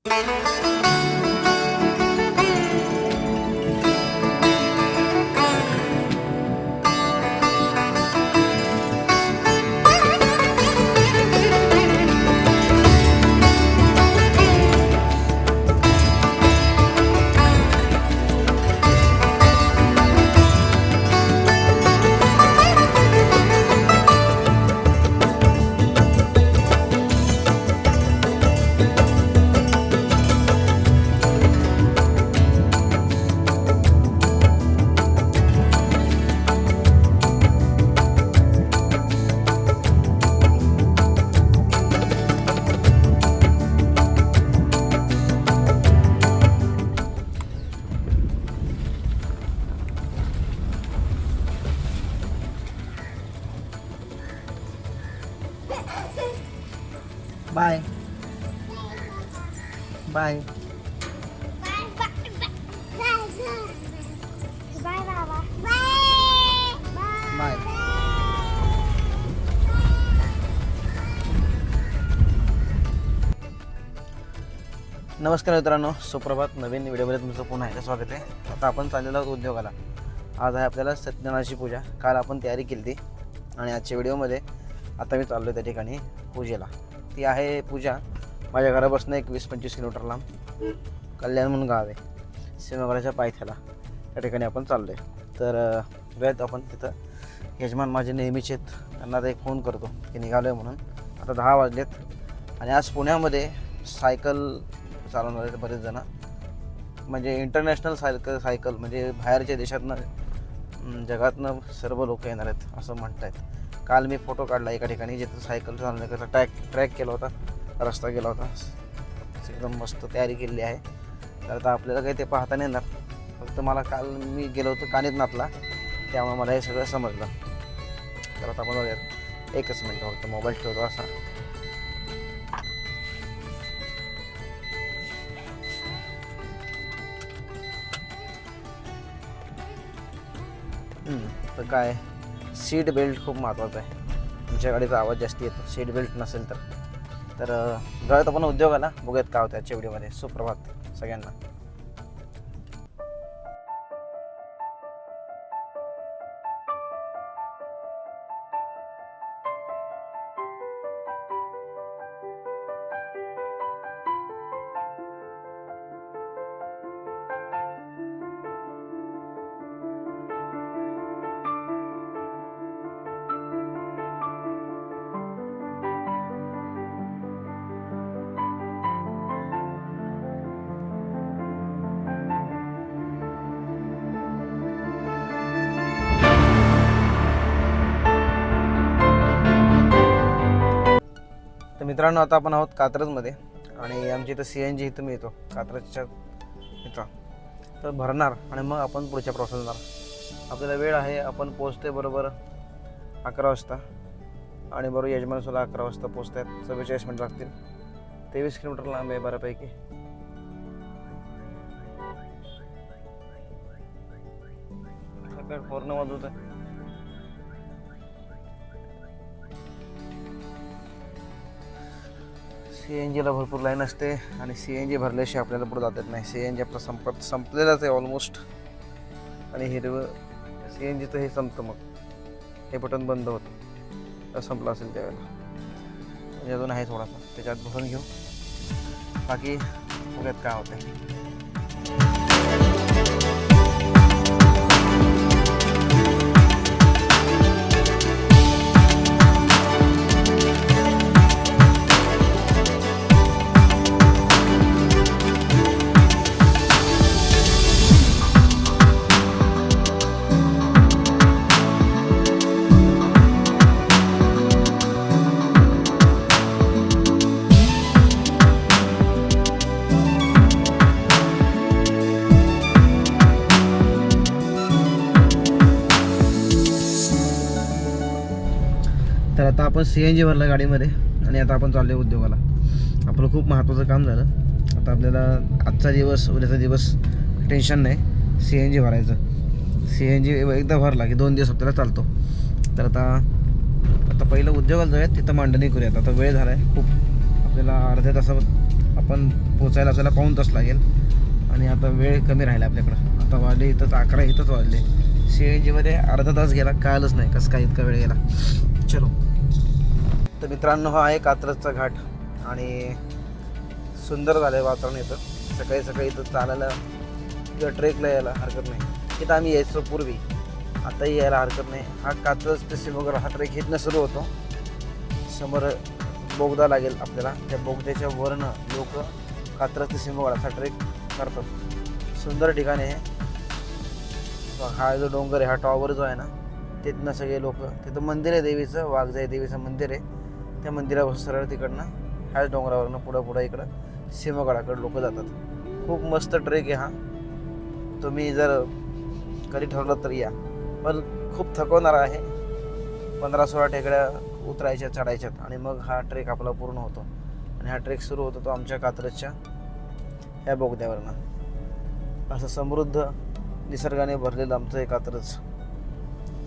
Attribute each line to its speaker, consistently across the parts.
Speaker 1: Bye bye bye. नमस्कार मित्रांनो, सुप्रभात. नवीन व्हिडिओमध्ये तुमचं पुन्हा एकदा स्वागत आहे. आता आपण चाललेलो आहोत उद्योगाला. आज आहे आपल्याला सत्यनारायणाची पूजा. काल आपण तयारी केली ती आणि आजच्या व्हिडिओमध्ये आता मी चाललो आहे त्या ठिकाणी पूजेला. ती आहे पूजा माझ्या घरापासून एक 20-25 किलोमीटर लांब कल्याण म्हणून गाव आहे, सिंहगडाच्या पायथ्याला. त्या ठिकाणी आपण चाललो आहे. तर वेळेत आपण तिथं यजमान माझे नेहमीचे आहेत, त्यांना आता एक फोन करतो की निघालो आहे म्हणून. आता 10 वाजलेत आणि आज पुण्यामध्ये सायकल चालवणार आहेत बरेच जण. म्हणजे इंटरनॅशनल सायकल म्हणजे बाहेरच्या देशातनं जगातनं सर्व लोक येणार आहेत असं म्हणत आहेत. काल मी फोटो काढला एका ठिकाणी जिथं सायकल चालवण्याकरता ट्रॅक केला होता, रस्ता गेला होता. एकदम मस्त तयारी केलेली आहे. तर आता आपल्याला काही ते पाहता नाही येणार. फक्त मला काल मी गेलो होतो कानितनाथला, त्यामुळे मला हे सगळं समजलं. तर आता आपण बघूयात. एकच मिनटं फक्त मोबाईल ठेवतो असा. तर काय, सीट बेल्ट खूप महत्त्वाचं आहे. तुमच्या गाडीचा आवाज जास्त येतो सीट बेल्ट नसेल तर. जाऊयात आपण उद्योगाला. बघूयात काय होतं आजच्या व्हिडिओमध्ये. सुप्रभात सगळ्यांना. तर मित्रांनो, आता आपण आहोत कात्रजमध्ये आणि आमची इथं CNG इथं मिळतो कात्रजच्या इथं. तर भरणार आणि मग आपण पुढच्या प्रोसेसला. आपल्याला वेळ आहे, आपण पोचते बरोबर 11 वाजता आणि बरोबर यजमानसुद्धा 11 वाजता पोचत आहेत. 44 मिनिट लागतील. 23 किलोमीटर लांब आहे बऱ्यापैकी. पूर्ण वाजवत आहे. CNGला भरपूर लाईन असते आणि CNG भरल्याशिवाय आपल्याला पुढे जात येत नाही. CNG आपलं संपलेलंच आहे ऑलमोस्ट. आणि हिरवं CNGचं हे संपतं, मग हे बटन बंद होतं. संपलं असेल त्यावेळेला. म्हणजे अजून आहे थोडासा, त्याच्यात भरून घेऊ. बाकी बघूयात काय होतं आहे. तर आता आपण CNG भरलं गाडीमध्ये आणि आता आपण चाललो आहे उद्योगाला. आपलं खूप महत्त्वाचं काम झालं. आता आपल्याला आजचा दिवस उद्याचा दिवस टेन्शन नाही. CNG भरायचं. CNG एकदा भरला की 2 दिवस आपल्याला चालतो. तर आता पहिलं उद्योगाला जाऊयात, तिथं मांडणी करूयात. आता वेळ झाला आहे खूप. आपल्याला अर्ध्या तासात आपण पोचायला आपल्याला पाऊण तास लागेल. आणि आता वेळ कमी राहिला आपल्याकडं. आता वाजले इथंच 11 इथंच वाजले. CNG मध्ये अर्धा तास गेला, कळालंच नाही कसं काय इतका वेळ गेला. चलो. तर मित्रांनो, हा आहे कात्रजचा घाट आणि सुंदर झालं आहे वातावरण. इथं सकाळी सकाळी इथं चालायला किंवा ट्रेकला यायला हरकत नाही. इथं आम्ही यायचो पूर्वी, आताही यायला हरकत नाही. हा कात्रज ते सिंहगड हा ट्रेक इथनं सुरू होतो. समोर बोगदा लागेल आपल्याला, त्या बोगद्याच्या वरनं लोक कात्रज ते सिंहगड असा ट्रेक करतात. सुंदर ठिकाण आहे. हा जो डोंगर आहे, हा टॉवर जो आहे ना, तिथनं सगळे लोक, तिथं मंदिर आहे देवीचं, वाघजाई देवीचं मंदिर आहे. त्या मंदिरावर सरळ तिकडनं ह्याच डोंगरावरनं पुढं इकडं सिंहगडाकडे लोक जातात. खूप मस्त ट्रेक आहे हा. तुम्ही जर कधी ठरलं तर या, पण खूप थकवणारा आहे. 15-16 टेकड्या उतरायच्या चढायच्यात आणि मग हा ट्रेक आपला पूर्ण होतो. आणि हा ट्रेक सुरू होतो तो आमच्या कात्रजच्या ह्या बोगद्यावरनं. असं समृद्ध निसर्गाने भरलेलं आमचं हे कात्रज.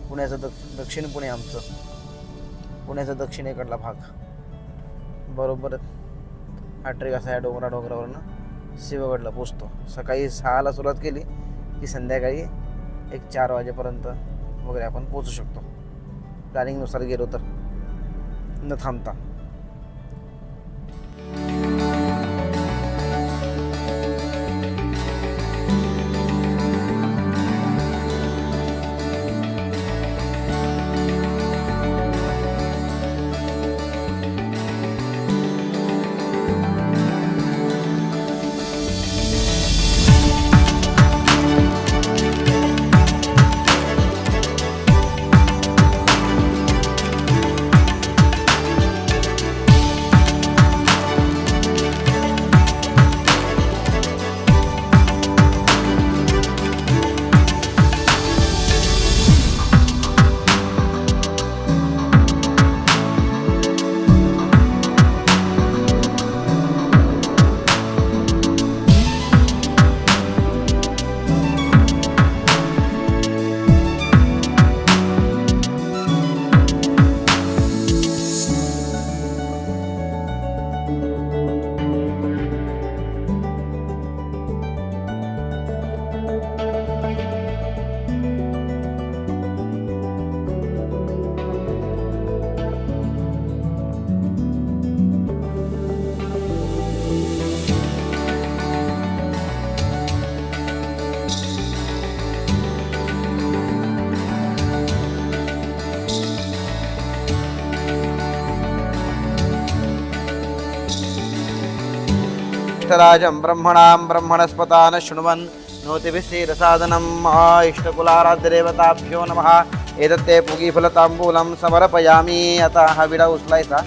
Speaker 1: पुण्याचं दक्षिण पुणे आमचं, पुण्याचा दक्षिणेकडला भाग. बरोबर हा ट्रेक असा या डोंगरावरनं सिंहगडला पोचतो. सकाळी 6ला सुरुवात केली की संध्याकाळी 4 वाजेपर्यंत वगैरे आपण पोचू शकतो, प्लॅनिंगनुसार गेलो तर न थांबता. राजं ब्रह्मणां ब्रह्मणस्पतान शृण्वन् नोतिभिस्सीरसादनं इष्टकुलाराध्यदेवताभ्यो नमः. एतत्ते पुगीफलतांबूलं समर्पयामी. आता हा विडा उचलायचा,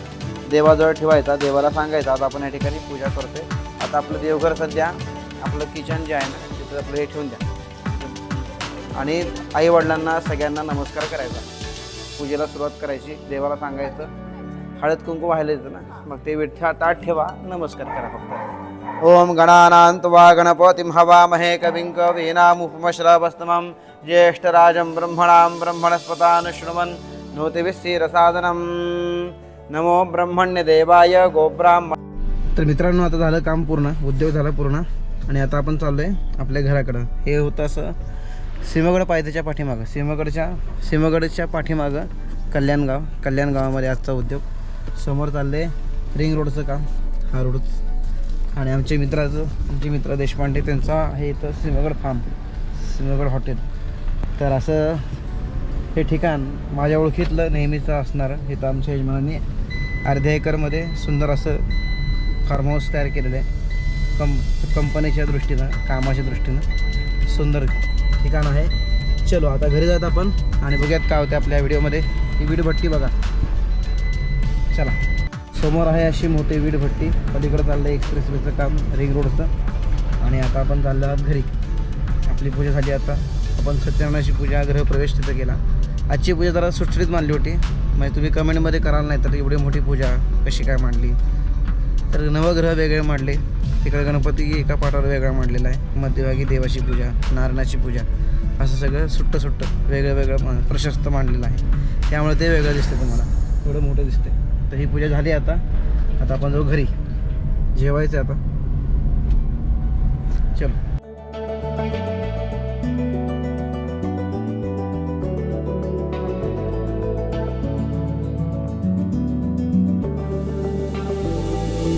Speaker 1: देवाजवळ ठेवायचा, देवाला सांगायचा आता आपण या ठिकाणी पूजा करतोय. आता आपलं देवघर सध्या आपलं किचन जे आहे ना तिथं आपलं हे ठेवून द्या आणि आईवडिलांना सगळ्यांना नमस्कार करायचा. पूजेला सुरुवात करायची, देवाला सांगायचं, हळद कुंकू व्हायला येतं ना, मग ते विठ्ठा ताट ठेवा, नमस्कार करा फक्त. ओम गणानां त्वा गणपतिं हवामहे कविं कवीनामुपमश्रवस्तमं ज्येष्ठराजं ब्रह्मणां ब्रह्मणस्पतान शृण्वन् नोतिभिस्सीरसादनं नमो ब्रह्मण्यदेवाय गोब्राह्मण. तर मित्रांनो, आता झालं काम पूर्ण, उद्योग झाला पूर्ण आणि आता आपण चाललोय आपल्या घराकडं. हे होतं असं सिंहगड पायथ्याच्या पाठीमागं, सिंहगडच्या पाठीमागं कल्याण गावामध्ये आजचा उद्योग. समोर चालले रिंग रोडचं काम, हा रोडच. आणि आमचे मित्र देशपांडे त्यांचा आहे इथं सिंहगड फार्म, सिंहगड हॉटेल. तर असं हे ठिकाण माझ्या ओळखीतलं नेहमीचं असणारं. इथं आमच्या यजमानांनी अर्ध्या एकरमध्ये सुंदर असं फार्म हाऊस तयार केलेलं आहे. कंपनीच्या दृष्टीनं, कामाच्या दृष्टीनं सुंदर ठिकाण आहे. चलो आता घरी जात आपण आणि बघूयात काय होते आपल्या व्हिडिओमध्ये. ही वीटभट्टी बघा, चला. समोर आहे अशी मोठी वीटभट्टी. पलीकडे चाललं एक्सप्रेसवेचं काम, रिंग रोडचं. आणि आता आपण चाललो आहोत घरी. आपली पूजा झाली. आता आपण सत्यनारायणाची पूजा, गृहप्रवेश तिथं केला. आजची पूजा जरा सुटसुटीत मांडली होती, म्हणजे तुम्ही कमेंटमध्ये कराल नाही तर एवढी मोठी पूजा कशी काय मांडली. तर नवग्रह वेगळे मांडले, तिकडे गणपती एका पाटावर वेगळा मांडलेला आहे, मध्यभागी देवाची पूजा, नारायणाची पूजा, असं सगळं सुट्टं वेगळं प्रशस्त मांडलेलं आहे. त्यामुळे ते वेगळं दिसतं तुम्हाला, एवढं मोठं दिसते. तर ही पूजा झाली. आता आपण जाऊ घरी. जेवायचं आता. चल.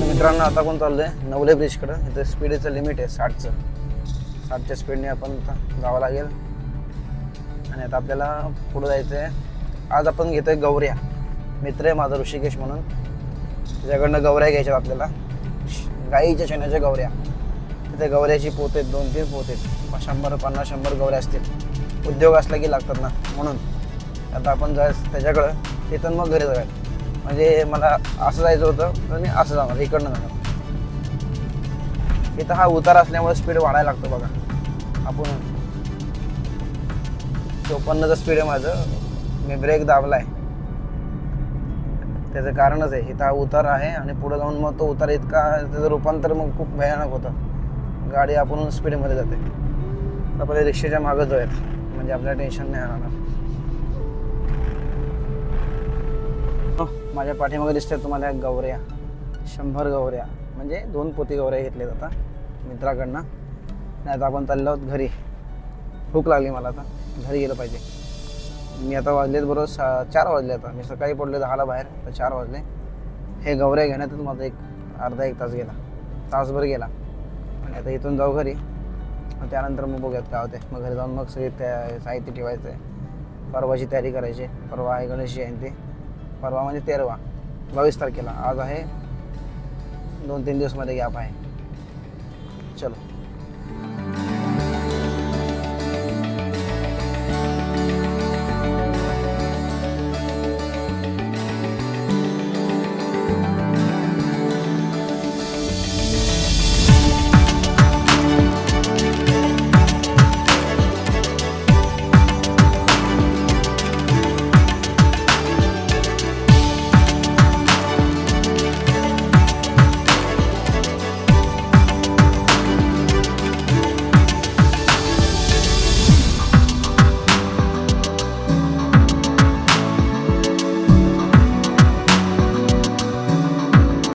Speaker 1: मित्रांनो आता आपण चाललोय नवले ब्रिजकडे. इथे स्पीडचं लिमिट आहे 60च्या स्पीडने आपण जावं लागेल. आणि आता आपल्याला पुढे जायचं आहे. आज आपण घेतोय गौऱ्या. मित्र आहे माझा ऋषिकेश म्हणून, त्याच्याकडनं गौऱ्या घ्यायच्यात आपल्याला. गाईच्या शेणाच्या गौऱ्या. तिथे गौऱ्याची पोत आहेत, 2-3 पोत आहेत. 100-50 गौऱ्या असतील. उद्योग असला की लागतात ना, म्हणून आता आपण जायचं त्याच्याकडं. तिथून मग घरी जाऊया. म्हणजे मला असं जायचं होतं तर मी असं जाणार, इकडनं जाणार. इथं हा उतार असल्यामुळे स्पीड वाढायला लागतो बघा. आपण 54चं स्पीड आहे माझं. मी ब्रेक दाबलाय, त्याचं कारणच आहे. इथं हा उतार आहे आणि पुढे जाऊन मग तो उतार इतका, त्याचं रूपांतर मग खूप भयानक होतं. गाडी आपण स्पीडमध्ये जाते. आपल्या रिक्षेच्या मागं जाऊयात, म्हणजे आपल्याला टेन्शन नाही राहणार. माझ्या पाठीमागे दिसतात तुम्हाला गौऱ्या. 100 गौऱ्या, म्हणजे 2 पोती गौऱ्या घेतल्यात आता मित्राकडनं. नाही आता आपण चाललो आहोत घरी. भूक लागली मला, आता घरी गेलं पाहिजे. मी आता वाजलेत बरोबर 4 वाजले. आता मी सकाळी पडलो 10ला बाहेर, तर 4 वाजले. हे गौऱ्या घेण्यातच माझा अर्धा-1 तास गेला, तासभर गेला. आणि आता इथून जाऊ घरी. त्यानंतर मग बघूयात काय होते. मग घरी जाऊन मग सगळे साहित्य ठेवायचं आहे. परवाची तयारी करायची. परवा आहे गणेश जयंती. परवा म्हणजे 22 तारखेला. आज आहे 2-3 दिवसमध्ये गॅप आहे. चलो.